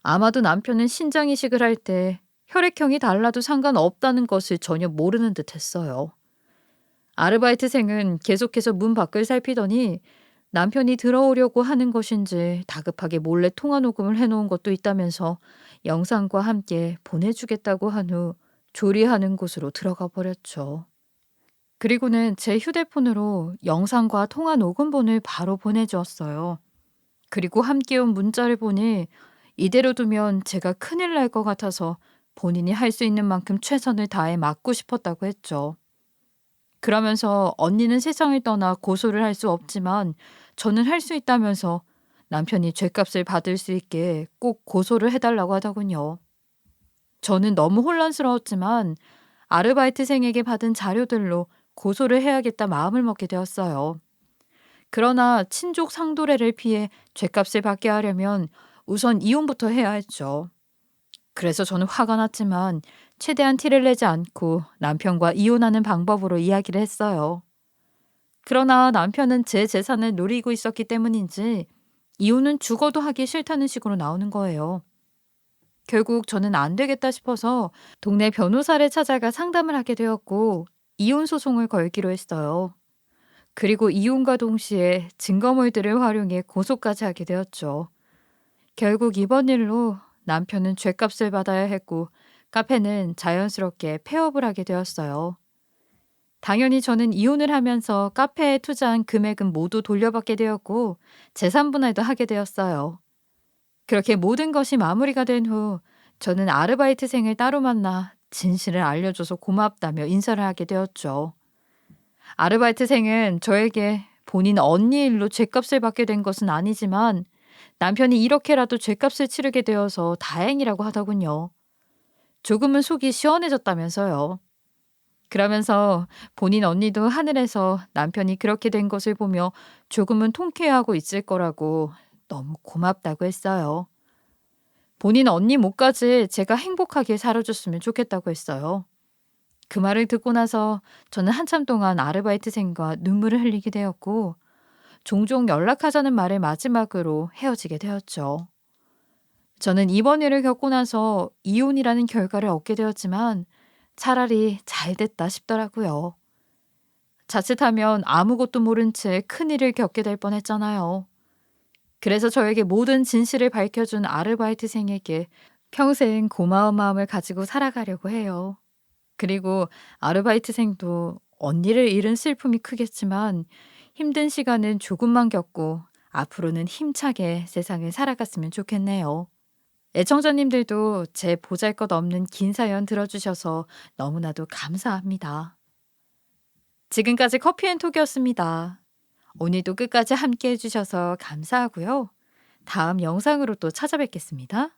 아마도 남편은 신장 이식을 할 때 혈액형이 달라도 상관없다는 것을 전혀 모르는 듯 했어요. 아르바이트생은 계속해서 문 밖을 살피더니 남편이 들어오려고 하는 것인지 다급하게 몰래 통화 녹음을 해놓은 것도 있다면서 영상과 함께 보내주겠다고 한 후 조리하는 곳으로 들어가 버렸죠. 그리고는 제 휴대폰으로 영상과 통화 녹음본을 바로 보내주었어요. 그리고 함께 온 문자를 보니 이대로 두면 제가 큰일 날 것 같아서 본인이 할 수 있는 만큼 최선을 다해 막고 싶었다고 했죠. 그러면서 언니는 세상을 떠나 고소를 할 수 없지만 저는 할 수 있다면서 남편이 죗값을 받을 수 있게 꼭 고소를 해 달라고 하더군요. 저는 너무 혼란스러웠지만 아르바이트생에게 받은 자료들로 고소를 해야겠다 마음을 먹게 되었어요. 그러나 친족 상도례를 피해 죗값을 받게 하려면 우선 이혼부터 해야 했죠. 그래서 저는 화가 났지만 최대한 티를 내지 않고 남편과 이혼하는 방법으로 이야기를 했어요. 그러나 남편은 제 재산을 노리고 있었기 때문인지 이혼은 죽어도 하기 싫다는 식으로 나오는 거예요. 결국 저는 안 되겠다 싶어서 동네 변호사를 찾아가 상담을 하게 되었고 이혼 소송을 걸기로 했어요. 그리고 이혼과 동시에 증거물들을 활용해 고소까지 하게 되었죠. 결국 이번 일로 남편은 죗값을 받아야 했고 카페는 자연스럽게 폐업을 하게 되었어요. 당연히 저는 이혼을 하면서 카페에 투자한 금액은 모두 돌려받게 되었고 재산 분할도 하게 되었어요. 그렇게 모든 것이 마무리가 된 후 저는 아르바이트생을 따로 만나 진실을 알려줘서 고맙다며 인사를 하게 되었죠. 아르바이트생은 저에게 본인 언니 일로 죗값을 받게 된 것은 아니지만 남편이 이렇게라도 죗값을 치르게 되어서 다행이라고 하더군요. 조금은 속이 시원해졌다면서요. 그러면서 본인 언니도 하늘에서 남편이 그렇게 된 것을 보며 조금은 통쾌해하고 있을 거라고 너무 고맙다고 했어요. 본인 언니 목까지 제가 행복하게 살아줬으면 좋겠다고 했어요. 그 말을 듣고 나서 저는 한참 동안 아르바이트생과 눈물을 흘리게 되었고 종종 연락하자는 말을 마지막으로 헤어지게 되었죠. 저는 이번 일을 겪고 나서 이혼이라는 결과를 얻게 되었지만 차라리 잘 됐다 싶더라고요. 자칫하면 아무것도 모른 채 큰일을 겪게 될 뻔했잖아요. 그래서 저에게 모든 진실을 밝혀준 아르바이트생에게 평생 고마운 마음을 가지고 살아가려고 해요. 그리고 아르바이트생도 언니를 잃은 슬픔이 크겠지만 힘든 시간은 조금만 겪고 앞으로는 힘차게 세상을 살아갔으면 좋겠네요. 애청자님들도 제 보잘것없는 긴 사연 들어주셔서 너무나도 감사합니다. 지금까지 커피앤톡이었습니다. 오늘도 끝까지 함께 해주셔서 감사하고요. 다음 영상으로 또 찾아뵙겠습니다.